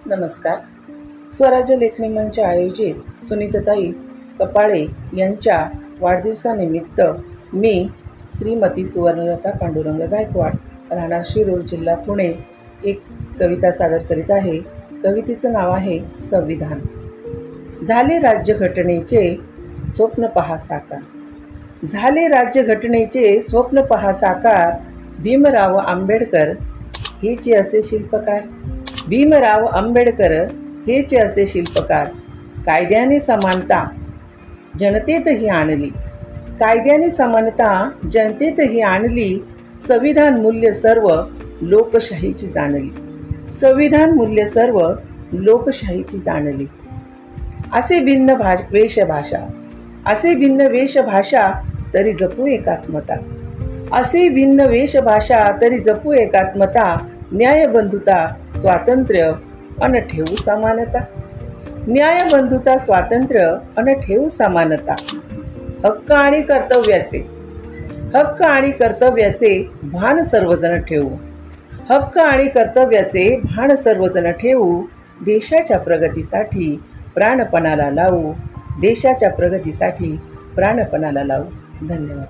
नमस्कार. स्वराज्य लेखणी मंच आयोजित सुनीताताई कपाळे यांच्या वाढदिवसानिमित्त मी श्रीमती सुवर्णलता पांडुरंग गायकवाड, राहणार शिरूर, जिल्हा पुणे, एक कविता सादर करीत आहे. कवितेचं नाव आहे संविधान. झाले राज्यघटनेचे स्वप्न पहा साकार. झाले राज्यघटनेचे स्वप्न पहा साकार. भीमराव आंबेडकर हेचे असे शिल्पकार. भीमराव आंबेडकर हेचे असे शिल्पकार. कायद्याने समानता जनतेतही आणली. कायद्याने समानता जनतेतही आणली. संविधान मूल्य सर्व लोकशाहीची जाणली. संविधान मूल्य सर्व लोकशाहीची जाणली. असे भिन्न वेशभाषा, असे भिन्न वेशभाषा तरी जपू एकात्मता. असे भिन्न वेशभाषा तरी जपू एकात्मता. न्याय, बंधुता, स्वातंत्र्य अन ठेवू समानता. न्याय, बंधुता, स्वातंत्र्य अन ठेवू समानता. हक्क आणि कर्तव्याचे, हक्क आणि कर्तव्याचे भान सर्वजण ठेवू. हक्क आणि कर्तव्याचे भान सर्वजण ठेवू. देशाच्या प्रगतीसाठी प्राणपणाला लावू. देशाच्या प्रगतीसाठी प्राणपणाला लावू. धन्यवाद.